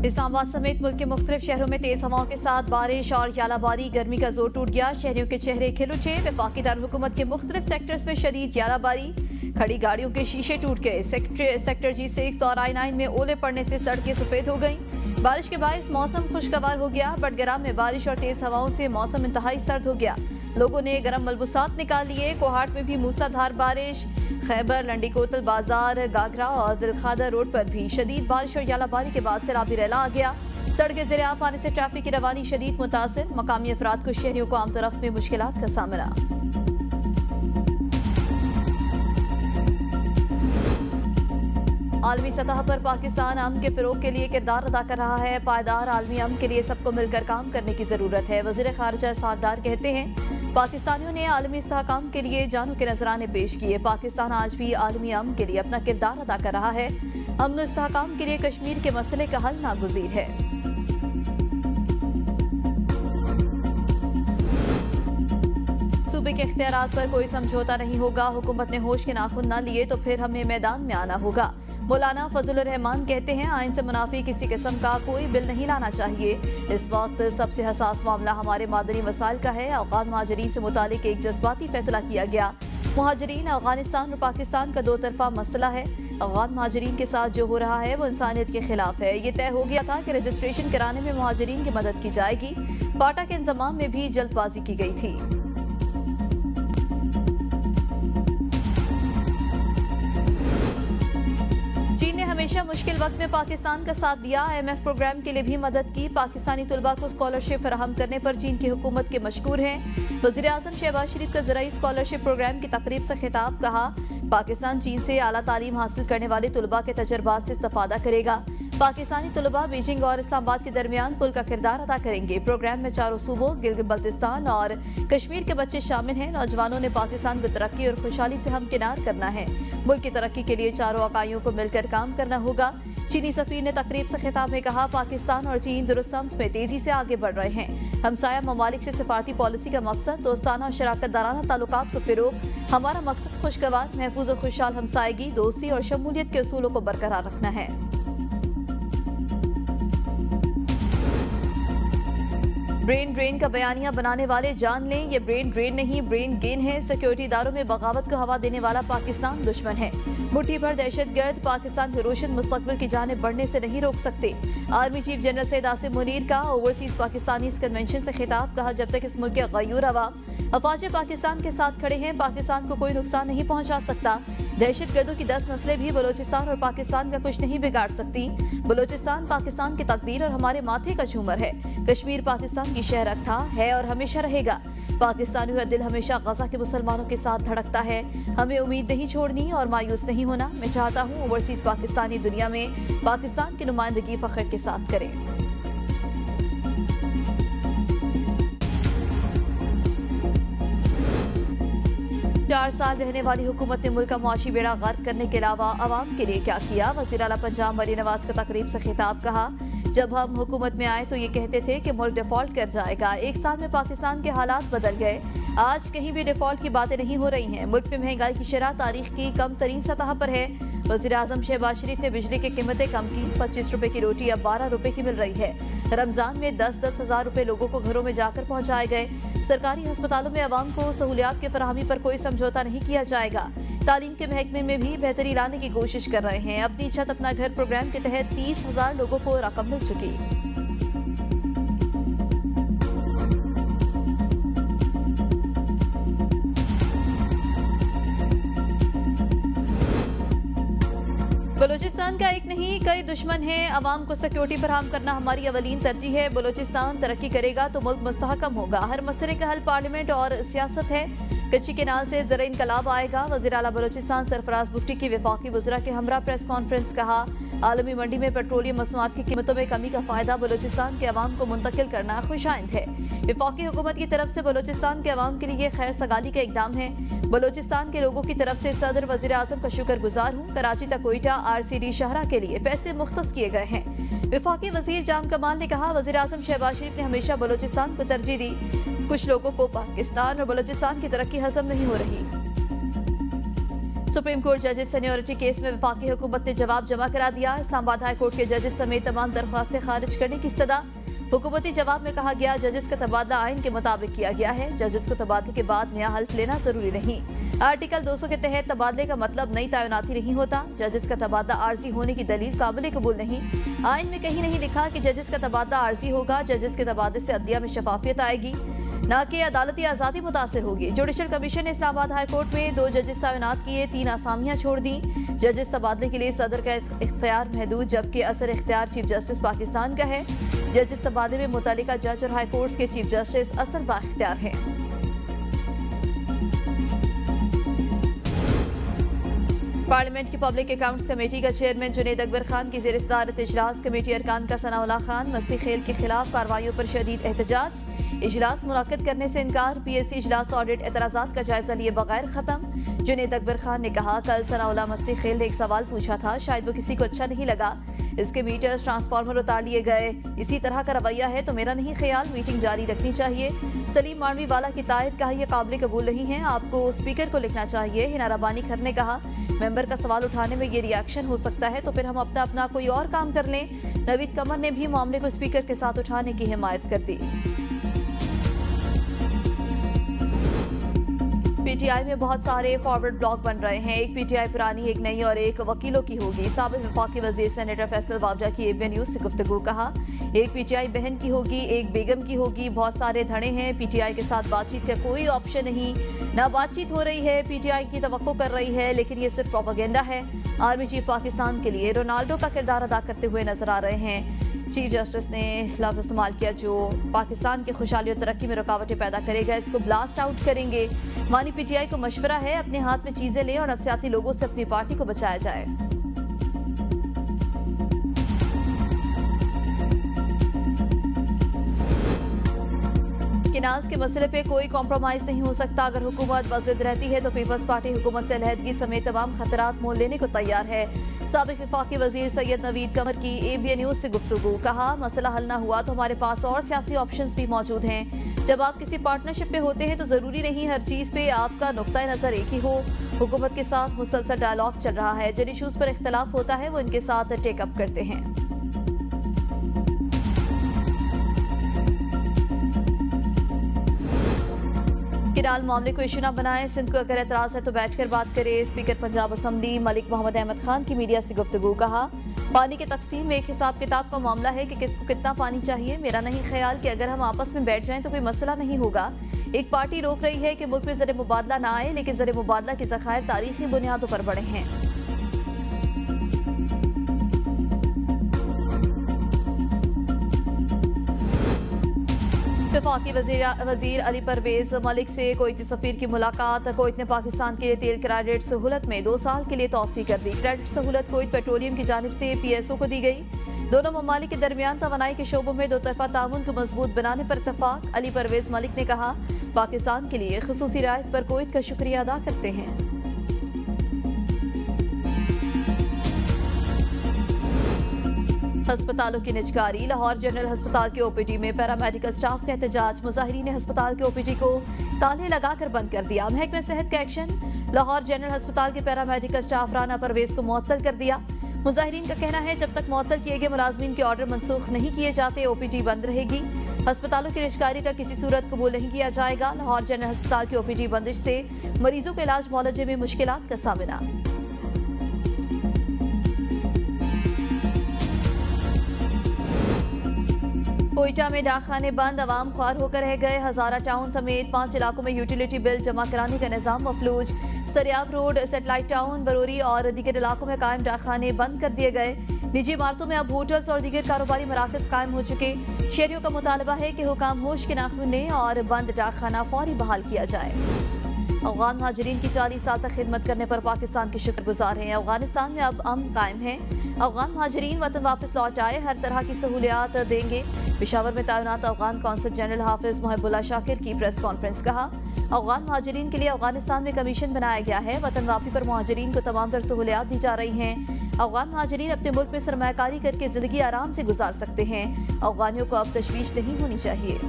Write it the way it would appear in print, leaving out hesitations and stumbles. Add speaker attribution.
Speaker 1: इस्लामाबाद समेत मुल्क के मुख्तलिफ शहरों में तेज हवाओं के साथ बारिश और यालाबारी। गर्मी का जोर टूट गया, शहरियों के चेहरे खिल उठे। वफाकी दारुल-हुकूमत के मुख्तलिफ सेक्टर्स में शदीद यालाबारी, खड़ी गाड़ियों के शीशे टूट गए। सेक्टर G6 और I9 में ओले पड़ने से सड़कें सफेद हो गईं। बारिश के बायस मौसम खुशगवार हो गया। बडगराम में बारिश और तेज हवाओं से मौसम इंतहाई सर्द हो गया। लोगों ने गर्म मलबूसात निकाल लिए। कोहाट में भी मूसलाधार बारिश। खैबर, लंडी कोतल बाजार, गागरा और दिलखादा रोड पर भी शदीद बारिश और यालाबारी के बाद सैलाबी रैला आ गया। सड़कें ज़ेर-आब आने से ट्रैफिक की रवानी शदीद मुतासिर। मकामी अफराद को शहरियों को आम तरफ में मुश्किलात का सामना। आलमी सतह पर पाकिस्तान अमन के फ़रोग़ के लिए किरदार अदा कर रहा है। पायदार आलमी अमन के लिए सबको मिलकर काम करने की ज़रूरत है। वज़ीर ख़ारिजा साद डार कहते हैं, पाकिस्तानियों ने आलमी इस्तेहकाम के लिए जानों के नजराने पेश किए। पाकिस्तान आज भी आलमी अमन के लिए अपना किरदार अदा कर रहा है। अमन और इस्तेहकाम के लिए कश्मीर के मसले का हल नागुज़ीर है। सूबे के इख्तियारात पर कोई समझौता नहीं होगा। हुकूमत ने होश के नाखून न लिए तो फिर हमें मैदान में आना होगा। मौलाना फजलुर रहमान कहते हैं, आइन से मुनाफी किसी किस्म का कोई बिल नहीं लाना चाहिए। इस वक्त सबसे हसास मामला हमारे मादनी वसाइल का है। अफ़गान महाजरीन से मुतालिक एक जज्बाती फैसला किया गया। मुहाजिरीन अफगानिस्तान और पाकिस्तान का दो तरफा मसला है। अफ़गान महाजरीन के साथ जो हो रहा है वो इंसानियत के खिलाफ है। ये तय हो गया था कि रजिस्ट्रेशन कराने में मुहाजिरीन की मदद की जाएगी। फाटा के इंतजाम में भी जल्दबाजी की गई थी। चीन ने हमेशा मुश्किल वक्त में पाकिस्तान का साथ दिया। IMF प्रोग्राम के लिए भी मदद की। पाकिस्तानी तुलबा को स्कॉलरशिप फराहम करने पर चीन की हुकूमत के मशकूर हैं। वज़ीर आज़म शहबाज शरीफ का ज़राई स्कॉलरशिप प्रोग्राम की तकरीब से खिताब। कहा, पाकिस्तान चीन से आला तालीम हासिल करने वाले तुलबा के तजर्बात से इस्तेफादा करेगा। पाकिस्तानी तुलबा बीजिंग और इस्लामाबाद के दरमियान पुल का किरदार अदा करेंगे। प्रोग्राम में चारों सूबों गिलगित बल्तिस्तान और कश्मीर के बच्चे शामिल हैं। नौजवानों ने पाकिस्तान को तरक्की और खुशहाली से हमकिनार करना है। मुल्क की तरक्की के लिए चारों इकाइयों को मिलकर काम करना होगा। चीनी सफीर ने तकरीब से खिताब में कहा, पाकिस्तान और चीन दुरुस्त समत में तेजी से आगे बढ़ रहे हैं। हमसाया ममालिक से सिफारती पॉलिसी का मकसद दोस्ताना और शराकत दाराना ताल्लुकात को फ़रोग़। हमारा मकसद खुशगवार, महफूज और खुशहाल हमसायगी, दोस्ती और शमूलियत के असूलों को बरकरार रखना है। ब्रेन ड्रेन का बयानिया बनाने वाले जान लें, ये ब्रेन ड्रेन नहीं ब्रेन गेन है। सिक्योरिटी इदारों में बगावत को हवा देने वाला पाकिस्तान दुश्मन है। मुट्ठी भर दहशतगर्द पाकिस्तान के रोशन मुस्तकबिल की जानिब बढ़ने से नहीं रोक सकते। Army chief general Syed Asim Munir का ओवरसीज पाकिस्तानीज कन्वेंशन से खिताब। कहा, जब तक इस मुल्क के गयूर अवाम अफवाज पाकिस्तान के साथ खड़े हैं, पाकिस्तान को कोई नुकसान नहीं पहुंचा सकता। दहशतगर्दों की 10 नस्लें भी बलोचिस्तान और पाकिस्तान का कुछ नहीं बिगाड़ सकती। बलोचिस्तान पाकिस्तान की तकदीर और हमारे माथे का झूमर है। कश्मीर पाकिस्तान की शहरक था, है और हमेशा रहेगा। पाकिस्तानियों का दिल हमेशा गजा के मुसलमानों के साथ धड़कता है। हमें उम्मीद नहीं छोड़नी और मायूस नहीं होना। मैं चाहता हूँ ओवरसीज पाकिस्तानी दुनिया में पाकिस्तान की नुमाइंदगी फख्र के साथ करें। 4 साल रहने वाली हुकूमत ने मुल्क का मुआशी बेड़ा गर्क करने के अलावा अवाम के लिए क्या किया। वज़ीर आला पंजाब मरीम नवाज का तकरीब से खिताब। कहा, जब हम हुकूमत में आए तो ये कहते थे कि मुल्क डिफॉल्ट कर जाएगा। 1 साल में पाकिस्तान के हालात बदल गए। आज कहीं भी डिफॉल्ट की बातें नहीं हो रही हैं। मुल्क में महंगाई की शरह तारीख की कम तरीन सतह पर है। वज़ीर आज़म शहबाज शरीफ ने बिजली की कीमतें कम की। 25 रुपए की रोटी अब 12 रुपए की मिल रही है। रमजान में 10-10 हज़ार रुपए लोगों को घरों में जाकर पहुंचाए गए। सरकारी अस्पतालों में अवाम को सहूलियात की फराहमी पर कोई समझौता नहीं किया जाएगा। तालीम के महकमे में भी बेहतरी लाने की कोशिश कर रहे हैं। अपनी छत अपना घर प्रोग्राम के तहत 30,000 लोगों को रकम मिल चुकी। बलूचिस्तान का एक नहीं कई दुश्मन हैं। अवाम को सिक्योरिटी फराहम करना हमारी अवलीन तरजीह है। बलूचिस्तान तरक्की करेगा तो मुल्क मुस्तहकम होगा। हर मसले का हल पार्लियामेंट और सियासत है। कच्ची केनाल से ज़रा इनकलाब आएगा। वज़ीर आला बलूचिस्तान सरफराज भुट्टी की वफाकी वज़रा के हमरा प्रेस कॉन्फ्रेंस। कहा, आलमी मंडी में पेट्रोलियम मसनूआत की कीमतों में कमी का फ़ायदा बलूचिस्तान के अवाम को मुंतकिल करना खुशाइंद है। वफाकी हुकूमत की तरफ से बलूचिस्तान के अवाम के लिए खैर सगाली का इकदाम है। बलूचिस्तान के लोगों की तरफ से सदर वज़ीर आज़म का शुक्रगुजार हूँ। कराची तक कोयटा RCD शाहरा के लिए पैसे मुख्तस किए गए हैं। वफाकी वज़ीर जाम कमाल ने कहा, वज़ीर आज़म शहबाज शरीफ ने हमेशा बलूचिस्तान को तरजीह दी। कुछ लोगों को पाकिस्तान और बलूचिस्तान की तरक्की हजम नहीं हो रही। सुप्रीम कोर्ट जजेस सीनियरिटी केस में वफाकी हुकूमत ने जवाब जमा करा दिया। इस्लामाबाद हाई कोर्ट के जजेस समेत तमाम दरख्वास्तें खारिज करने की इस्तदा। हुकूमती जवाब में कहा गया, जजेस का तबादला आइन के मुताबिक किया गया है। जजेस को तबादले के बाद नया हल्फ लेना जरूरी नहीं। आर्टिकल 200 के तहत तबादले का मतलब नई तैनाती नहीं होता। जजेस का तबादला आर्जी होने की दलील काबिल कबूल नहीं। आइन में कहीं नहीं लिखा कि जजेस का तबादला आर्जी होगा। जजेस के तबादले से अदलिया में शफाफियत आएगी, न कि अदालती आज़ादी मुतासर होगी। जुडिशल कमीशन ने इस्लामाबाद हाई कोर्ट में 2 जजेस तैनात किए, 3 आसामियां छोड़ दी। जजेस तबादले के लिए सदर का इख्तियार महदूद, जबकि असर इख्तियार चीफ जस्टिस पाकिस्तान का है। जजेस तबादले में मुतल्लिका जज और हाई कोर्ट के चीफ जस्टिस असल बाख्तियार हैं। पार्लियामेंट की पब्लिक अकाउंट्स कमेटी का चेयरमैन जुनेद अकबर खान की ज़ेर सदारत इजलास कमेटी अरकान का सनाउल्लाह खान मस्ती खेल के खिलाफ कार्रवाइयों पर शदीद एहतजाज। इजलास मुनक्किद करने से इनकार। PSC इजलास ऑडिट एतराज़ात का जायजा लिए बगैर खत्म। जुनेद अकबर खान ने कहा, कल सनाउल्लाह मस्ती खेल ने एक सवाल पूछा था, शायद वो किसी को अच्छा नहीं लगा। इसके मीटर्स ट्रांसफार्मर उतार लिए गए। इसी तरह का रवैया है तो मेरा नहीं ख्याल मीटिंग जारी रखनी चाहिए। सलीम मानवी वाला की तायद कहा, यह काबिल कबूल नहीं है, आपको स्पीकर को लिखना चाहिए। हिना रब्बानी खर ने कहा, मेंबर का सवाल उठाने में ये रिएक्शन हो सकता है तो फिर हम अपना कोई और काम कर लें। नवीद कमर ने भी मामले को स्पीकर के साथ उठाने की हिमायत कर दी। PTI में बहुत सारे फॉरवर्ड ब्लॉक बन रहे हैं। एक PTI पुरानी, एक नई और एक वकीलों की होगी। साबिक वफाकी वजीर सेनेटर फैसल वावडा की ABN न्यूज़ से गुफ्तगू। कहा, एक PTI बहन की होगी, एक बेगम की होगी। बहुत सारे धड़े हैं। PTI के साथ बातचीत का कोई ऑप्शन नहीं, ना बातचीत हो रही है। PTI की तवक्को कर रही है, लेकिन ये सिर्फ प्रोपेगेंडा है। आर्मी चीफ पाकिस्तान के लिए रोनाल्डो का किरदार अदा करते हुए नजर आ रहे हैं। चीफ जस्टिस ने लफ्ज़ इस्तेमाल किया, जो पाकिस्तान की खुशहाली और तरक्की में रुकावटें पैदा करेगा, इसको ब्लास्ट आउट करेंगे। मानी PTI को मशवरा है, अपने हाथ में चीजें लें और नफसियाती लोगों से अपनी पार्टी को बचाया जाए। किनाल्स के मसले पे कोई कॉम्प्रोमाइज नहीं हो सकता। अगर हुकूमत बज़िद रहती है तो पीपल्स पार्टी हुकूमत से अलहदगी समेत तमाम खतरात मोल लेने को तैयार है। साबिक वफाकी वजीर सैयद नवीद कमर की ABN न्यूज़ से गुफ्तगू। कहा, मसला हल ना हुआ तो हमारे पास और सियासी ऑप्शंस भी मौजूद हैं। जब आप किसी पार्टनरशिप पे होते हैं तो ज़रूरी नहीं हर चीज़ पे आपका नुक्ता नज़र एक ही हो। हुकूमत के साथ मुसलसल डायलॉग चल रहा है। जिन इशूज़ पर इख्तलाफ होता है वो इनके साथ टेकअप करते हैं। किनाल मामले को इशू न बनाएं। सिंध को अगर एतराज़ है तो बैठकर बात करें। स्पीकर पंजाब असम्बली मलिक मोहम्मद अहमद खान की मीडिया से गुफ्तगू। कहा, पानी की तकसीम एक हिसाब किताब का मामला है कि किसको कितना पानी चाहिए। मेरा नहीं ख्याल कि अगर हम आपस में बैठ जाएं तो कोई मसला नहीं होगा। एक पार्टी रोक रही है कि मुल्क में ज़र मुबादला ना आए, लेकिन ज़र मुबादला के ज़खायर तारीखी बुनियादों पर बढ़े हैं। वफाकी वजीर अली परवेज मलिक से कोयत सफीर की मुलाकात। कोयत ने पाकिस्तान के लिए तेल क्रेडिट सहूलत में 2 साल के लिए तौसी कर दी। क्रेडिट सहूलत कोयत पेट्रोलियम की जानिब से PSO को दी गई। दोनों ममालिक के दरमियान तवानाई के शोबों में 2 तरफा ताउन को मजबूत बनाने पर इत्तफाक। अली परवेज मलिक ने कहा, पाकिस्तान के लिए खुसूसी रियायत पर कोयत का शुक्रिया अदा करते हैं। अस्पतालों की निजकारी। लाहौर जनरल अस्पताल के OPD में पैरामेडिकल स्टाफ का एहतजाज। मुजाहिरीन ने अस्पताल के OPD को ताले लगाकर बंद कर दिया। महकमे सेहत का एक्शन। लाहौर जनरल अस्पताल के पैरामेडिकल स्टाफ राना परवेज को मुअत्तल कर दिया। मुजाहिरीन का कहना है, जब तक मुअत्तल किए गए मुलाजमीन के ऑर्डर मनसूख नहीं किए जाते OPD बंद रहेगी। अस्पतालों की निजकारी का किसी सूरत कबूल नहीं किया जाएगा। लाहौर जनरल अस्पताल के OPD बंदिश से मरीजों के इलाज मुआलजे में मुश्किलात का सामना। कोयटा में डाकखाने बंद, आवाम ख्वार होकर रह गए। हजारा टाउन समेत 5 इलाकों में यूटिलिटी बिल जमा कराने का निजाम मफलूज। सरियाब रोड, सेटेलाइट टाउन, बरोरी और दीगर इलाकों में कायम डाकखाने बंद कर दिए गए। निजी इमारतों में अब होटल्स और दीगर कारोबारी मराकज कायम हो चुके। शहरियों का मुतालबा है कि हुकाम होश के नाखून लें और बंद डाकखाना फौरी बहाल किया जाए। अफगान महाजरीन की 40 साल तक खिदमत करने पर पाकिस्तान के शुक्रगुजार हैं। अफगानिस्तान में अब अमन कायम है। अफगान महाजरीन वतन वापस लौट आए, हर तरह की सहूलियात देंगे। पेशावर में तैनात अफगान कौंसल जनरल हाफिज मोहब्बुल्लाह शाकिर की प्रेस कॉन्फ्रेंस। कहा, अफगान महाजरीन के लिए अफगानिस्तान में कमीशन बनाया गया है। वतन वापसी पर महाजरीन को तमाम तर सहूलियात दी जा रही हैं। अफगान महाजरीन अपने मुल्क में सरमायाकारी करके जिंदगी आराम से गुजार सकते हैं। अफगानियों को अब तशवीश नहीं होनी चाहिए।